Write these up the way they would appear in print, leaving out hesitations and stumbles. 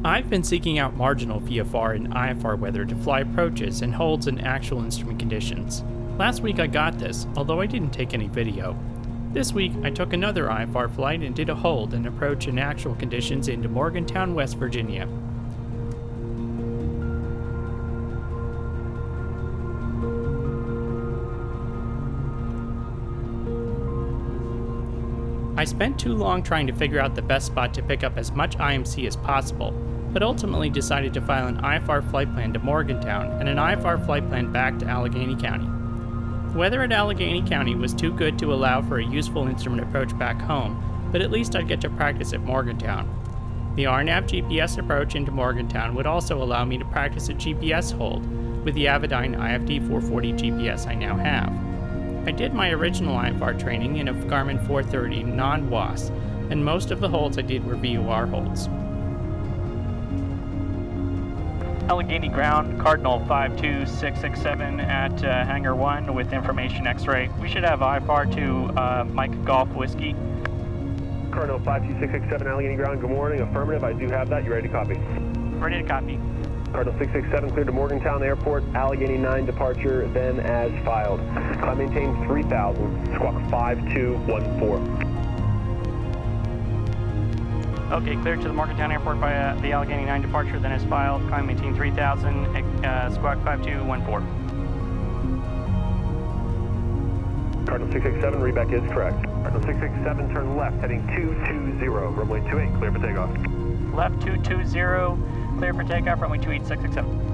I've been seeking out marginal VFR and IFR weather to fly approaches and holds in actual instrument conditions. Last week I got this, although I didn't take any video. This week I took another IFR flight and did a hold and approach in actual conditions into Morgantown, West Virginia. I spent too long trying to figure out the best spot to pick up as much IMC as possible, but ultimately decided to file an IFR flight plan to Morgantown and an IFR flight plan back to Allegheny County. The weather at Allegheny County was too good to allow for a useful instrument approach back home, but at least I'd get to practice at Morgantown. The RNAV GPS approach into Morgantown would also allow me to practice a GPS hold with the Avidyne IFD 440 GPS I now have. I did my original IFR training in a Garmin 430 non-WAS, and most of the holds I did were VOR holds. Allegheny ground, Cardinal 52667 at Hangar 1 with information X-ray. We should have IFR to Mike Golf Whiskey. Cardinal 52667 Allegheny ground, good morning, affirmative, I do have that, you ready to copy? Ready to copy. Cardinal 667 cleared to Morgantown Airport, Allegheny 9 departure, then as filed. Climb maintain 3000, squawk 5214. Okay, cleared to the Morgantown Airport by the Allegheny 9 departure, then as filed. Climb maintain 3000, squawk 5214. Cardinal 667, readback is correct. Cardinal 667, turn left, heading 220, runway 28, clear for takeoff. Left 220. Clear for takeoff, runway 28, 667.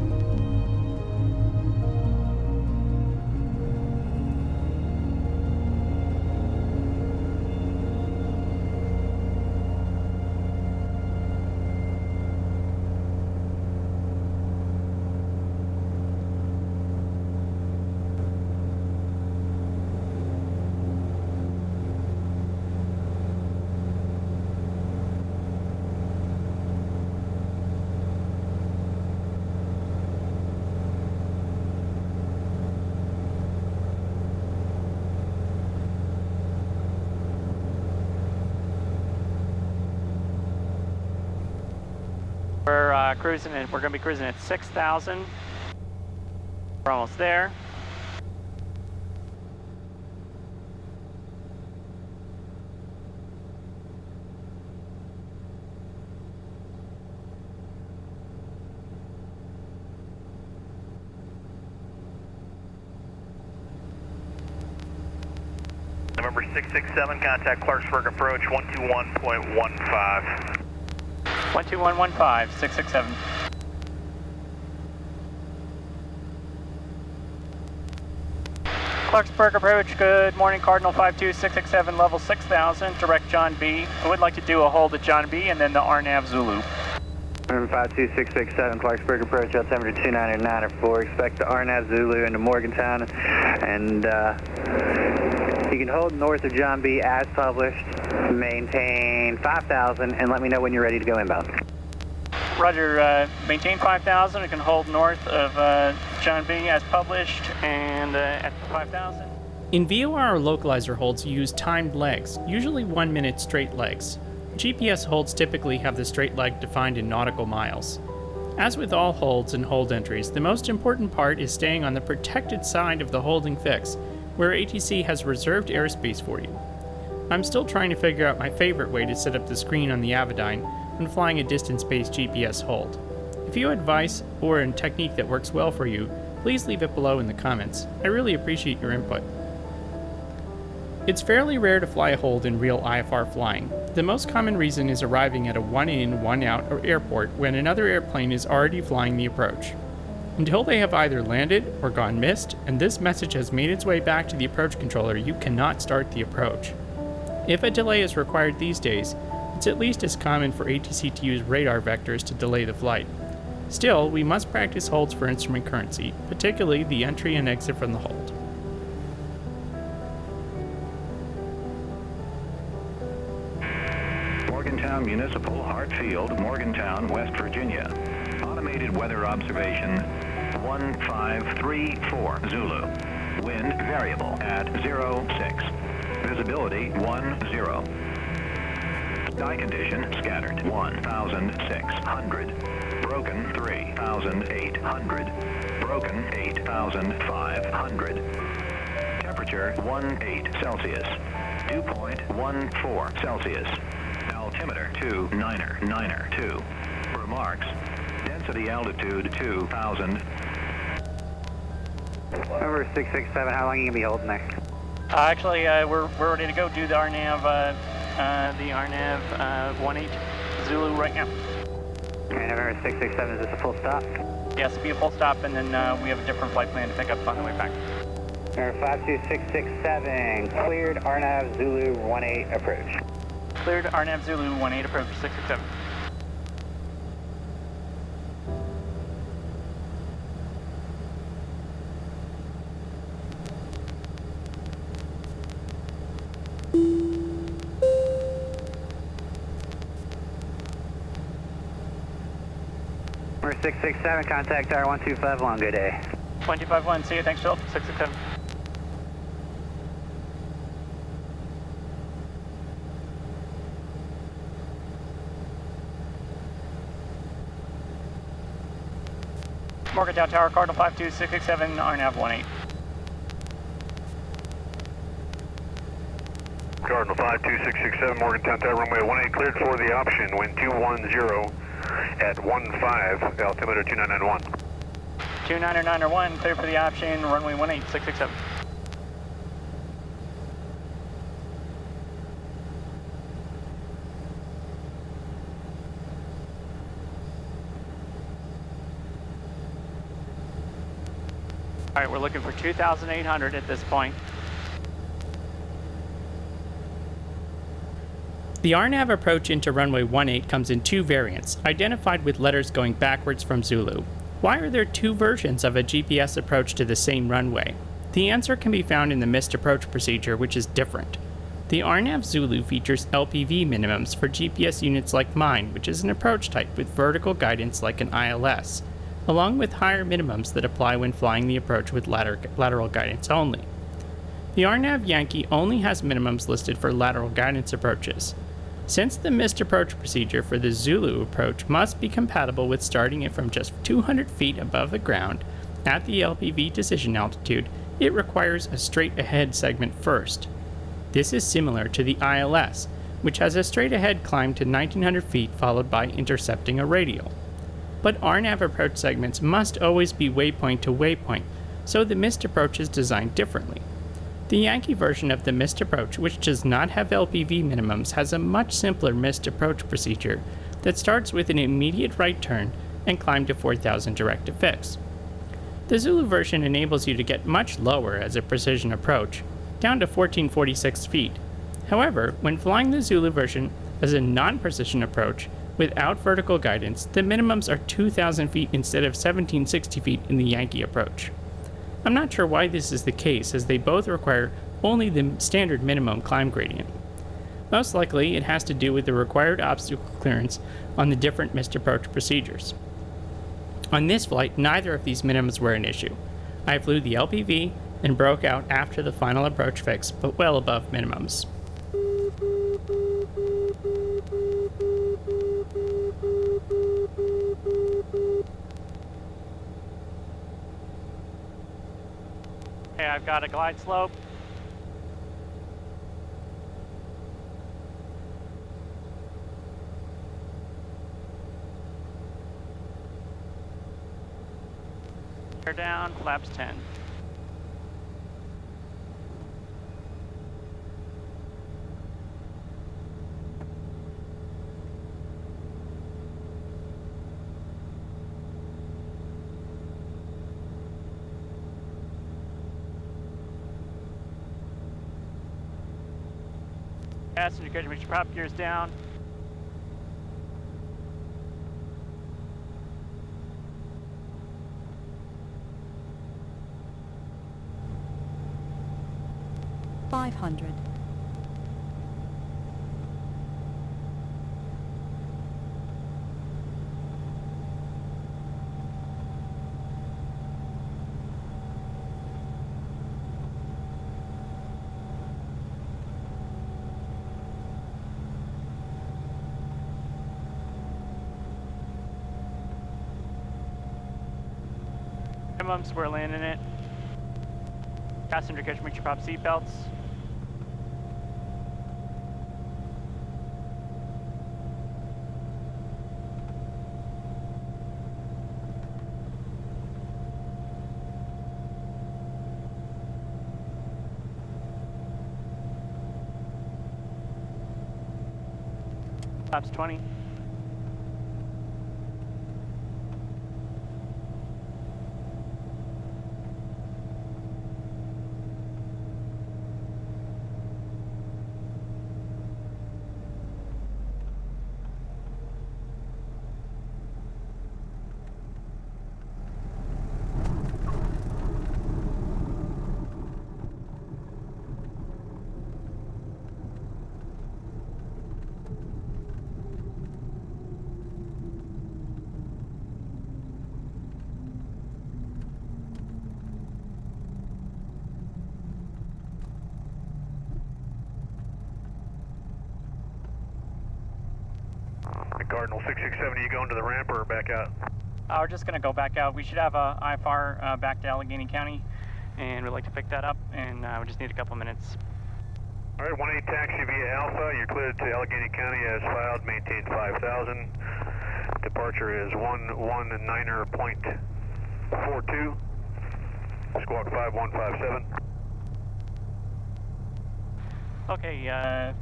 We're going to be cruising at 6,000. We're almost there. November 667, contact Clarksburg approach 121.15. 12115, 667. Clarksburg approach, good morning, Cardinal 52667, level 6000, direct John B. I would like to do a hold at John B and then the RNAV Zulu. November 52667, Clarksburg approach, altimeter 299.4, expect the RNAV Zulu into Morgantown, and you can hold north of John B as published, maintain 5,000, and let me know when you're ready to go inbound. Roger, maintain 5,000, we can hold north of John B as published, and at 5,000. In VOR or localizer holds use timed legs, usually 1 minute straight legs. GPS holds typically have the straight leg defined in nautical miles. As with all holds and hold entries, the most important part is staying on the protected side of the holding fix, where ATC has reserved airspace for you. I'm still trying to figure out my favorite way to set up the screen on the Avidyne when flying a distance-based GPS hold. If you have advice or a technique that works well for you, please leave it below in the comments. I really appreciate your input. It's fairly rare to fly a hold in real IFR flying. The most common reason is arriving at a one-in, one-out or airport when another airplane is already flying the approach. Until they have either landed or gone missed, and this message has made its way back to the approach controller, you cannot start the approach. If a delay is required these days, it's at least as common for ATC to use radar vectors to delay the flight. Still, we must practice holds for instrument currency, particularly the entry and exit from the hold. Morgantown Municipal, Hartfield, Morgantown, West Virginia. Automated weather observation 1534 Zulu. Wind variable at 06. Visibility 10. Sky condition scattered 1,600. Broken 3,800. Broken 8,500. Temperature 18 Celsius. Dew point 14 Celsius. Altimeter 2,992. Remarks. Density altitude 2,000. Number 667, how long are you going to be holding there? Actually, we're ready to go do the RNAV 18 Zulu right now. Okay, November 667, is this a full stop? Yes, it'll be a full stop, and then we have a different flight plan to pick up on the way back. Number 52667, cleared RNAV Zulu 18 approach. Cleared RNAV Zulu 18 approach 667. Number 667, contact tower 1251, good day. 1251, see you, thanks, Phil. 667. Morgantown Tower, Cardinal 52667, RNAV 18. Cardinal 52667, Morgantown Tower, runway 18, cleared for the option, wind 210 at 15, altimeter 2991. 2991, clear for the option, runway 18, 667. All right, we're looking for 2,800 at this point. The RNAV approach into runway 18 comes in two variants, identified with letters going backwards from Zulu. Why are there two versions of a GPS approach to the same runway? The answer can be found in the missed approach procedure, which is different. The RNAV Zulu features LPV minimums for GPS units like mine, which is an approach type with vertical guidance like an ILS, along with higher minimums that apply when flying the approach with lateral guidance only. The RNAV Yankee only has minimums listed for lateral guidance approaches. Since the missed approach procedure for the Zulu approach must be compatible with starting it from just 200 feet above the ground at the LPV decision altitude, it requires a straight ahead segment first. This is similar to the ILS, which has a straight ahead climb to 1900 feet followed by intercepting a radial. But RNAV approach segments must always be waypoint to waypoint, so the missed approach is designed differently. The Yankee version of the missed approach, which does not have LPV minimums, has a much simpler missed approach procedure that starts with an immediate right turn and climb to 4,000 direct to fix. The Zulu version enables you to get much lower as a precision approach, down to 1446 feet. However, when flying the Zulu version as a non-precision approach without vertical guidance, the minimums are 2,000 feet instead of 1,760 feet in the Yankee approach. I'm not sure why this is the case, as they both require only the standard minimum climb gradient. Most likely, it has to do with the required obstacle clearance on the different missed approach procedures. On this flight, neither of these minimums were an issue. I flew the LPV and broke out after the final approach fix, but well above minimums. Okay, I've got a glide slope. Air down, flaps 10. Passenger catch, make your prop gears down. $500. minimums, we're landing it. Passenger catch, make sure you pop seatbelts. Flaps 20. Cardinal 667, are you going to the ramp or back out? We're just going to go back out. We should have a IFR back to Allegheny County, and we'd like to pick that up, and we just need a couple minutes. All right, 18 taxi via Alpha. You're cleared to Allegheny County as filed. Maintain 5,000. Departure is 119.42. Squawk 5157. Okay,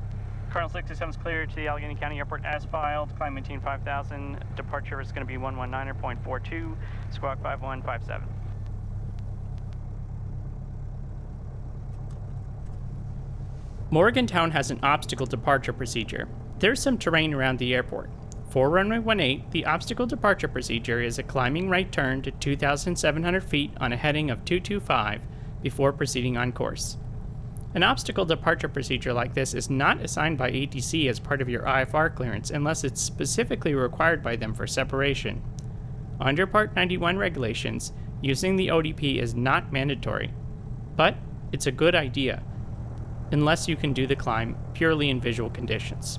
Cardinal 667 is cleared to the Allegheny County Airport as filed. Climb maintain 5,000. Departure is going to be 119.42. Squawk 5157. Morgantown has an obstacle departure procedure. There's some terrain around the airport. For runway 18, the obstacle departure procedure is a climbing right turn to 2,700 feet on a heading of 225 before proceeding on course. An obstacle departure procedure like this is not assigned by ATC as part of your IFR clearance unless it's specifically required by them for separation. Under Part 91 regulations, using the ODP is not mandatory, but it's a good idea, unless you can do the climb purely in visual conditions.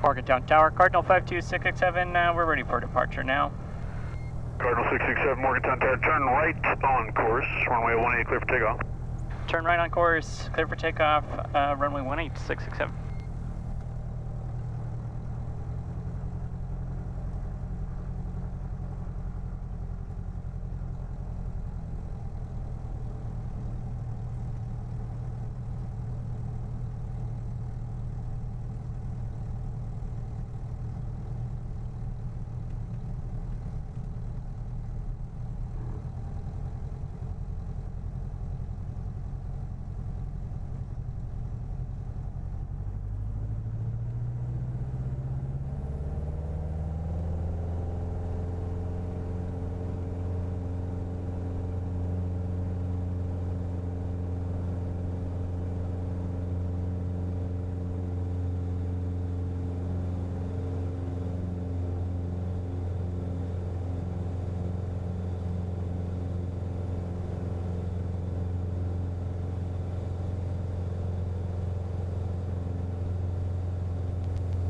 Morgantown Tower, Cardinal 52667, we're ready for departure now. Cardinal 667, Morgantown Tower, turn right on course. Runway 18, clear for takeoff. Turn right on course, clear for takeoff, runway 18, 667.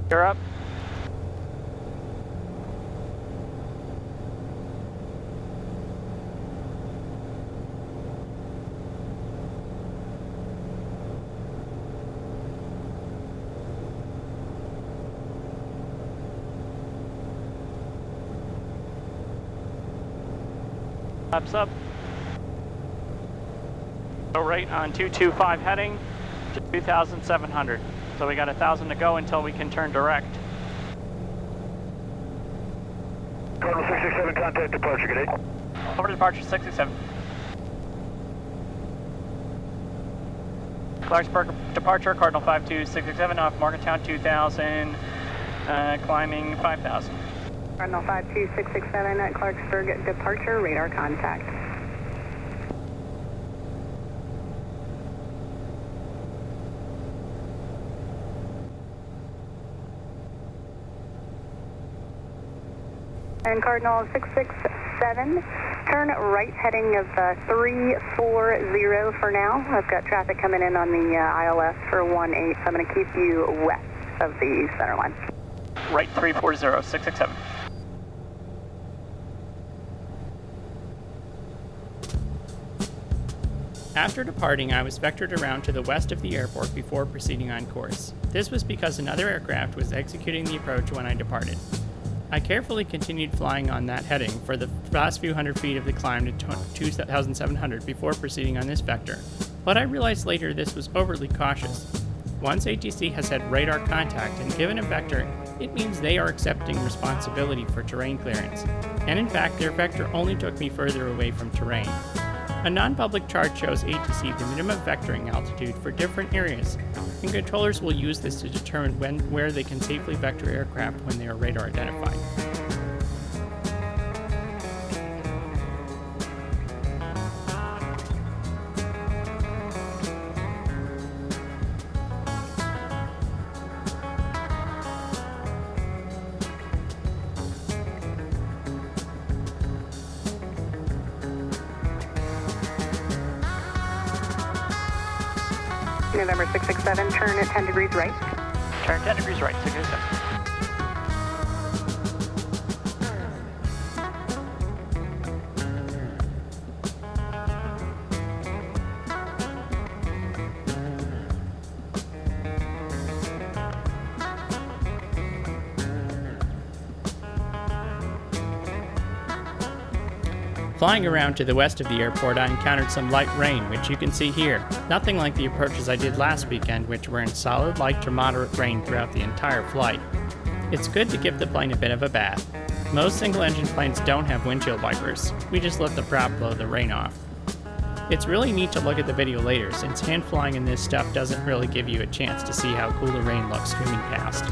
You're up. Laps up. Go right on 225 heading to 2,700. So we got 1,000 to go until we can turn direct. Cardinal 667, contact departure, good day. Over to departure 667. Clarksburg departure, Cardinal 52667 off Morgantown 2000, climbing 5,000. Cardinal 52667 at Clarksburg departure, radar contact. And Cardinal 667, turn right heading of 340 for now. I've got traffic coming in on the ILS for 18, so I'm going to keep you west of the center line. Right 340, 667. After departing, I was vectored around to the west of the airport before proceeding on course. This was because another aircraft was executing the approach when I departed. I carefully continued flying on that heading for the last few hundred feet of the climb to 2,700 before proceeding on this vector, but I realized later this was overly cautious. Once ATC has had radar contact and given a vector, it means they are accepting responsibility for terrain clearance, and in fact their vector only took me further away from terrain. A non-public chart shows ATC the minimum vectoring altitude for different areas, and controllers will use this to determine where they can safely vector aircraft when they are radar identified. November 667, turn at 10 degrees right. Turn 10 degrees right, 667. Flying around to the west of the airport, I encountered some light rain, which you can see here. Nothing like the approaches I did last weekend, which were in solid light to moderate rain throughout the entire flight. It's good to give the plane a bit of a bath. Most single-engine planes don't have windshield wipers. We just let the prop blow the rain off. It's really neat to look at the video later, since hand flying in this stuff doesn't really give you a chance to see how cool the rain looks zooming past.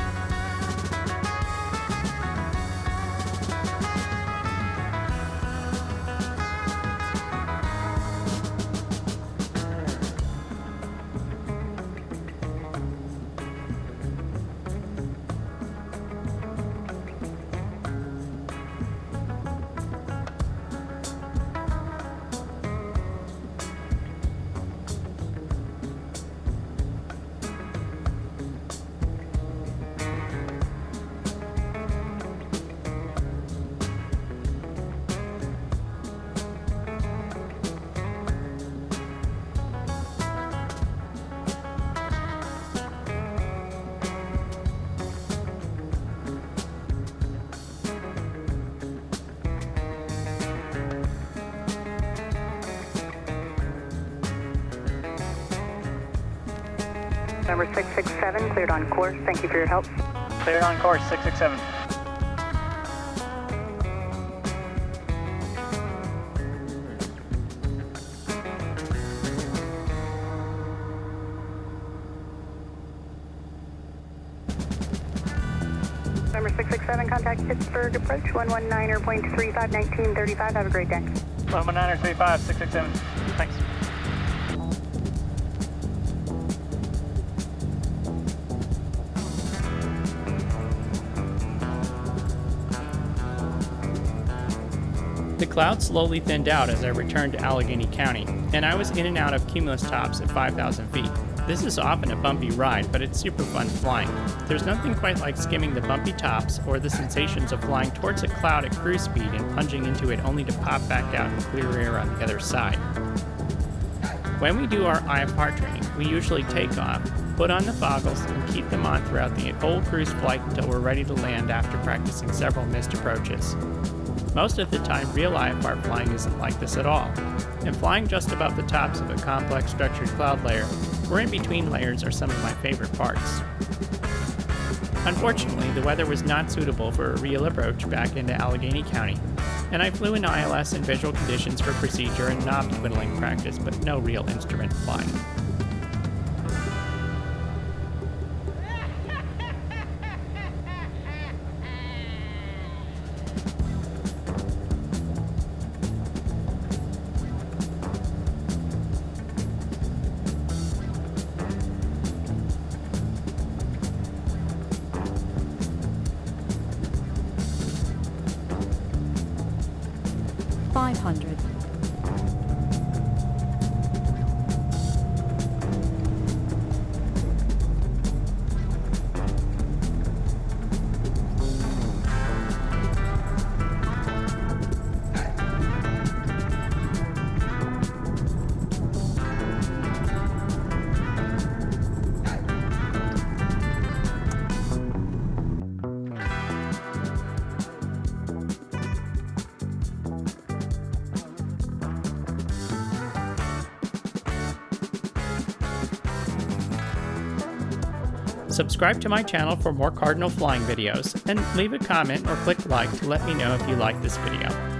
Number 667, cleared on course. Thank you for your help. Cleared on course, 667. Number 667, contact Pittsburgh approach, 119er, 0.35, 1935. Have a great day. 119er, 35, 667. Thanks. The cloud slowly thinned out as I returned to Allegheny County, and I was in and out of cumulus tops at 5,000 feet. This is often a bumpy ride, but it's super fun flying. There's nothing quite like skimming the bumpy tops or the sensations of flying towards a cloud at cruise speed and plunging into it only to pop back out in clear air on the other side. When we do our IFR training, we usually take off, put on the foggles, and keep them on throughout the whole cruise flight until we're ready to land after practicing several missed approaches. Most of the time, real IFR flying isn't like this at all, and flying just above the tops of a complex structured cloud layer or in between layers are some of my favorite parts. Unfortunately, the weather was not suitable for a real approach back into Allegheny County, and I flew in ILS in visual conditions for procedure and knob twiddling practice, but no real instrument flying. Subscribe to my channel for more Cardinal flying videos, and leave a comment or click like to let me know if you like this video.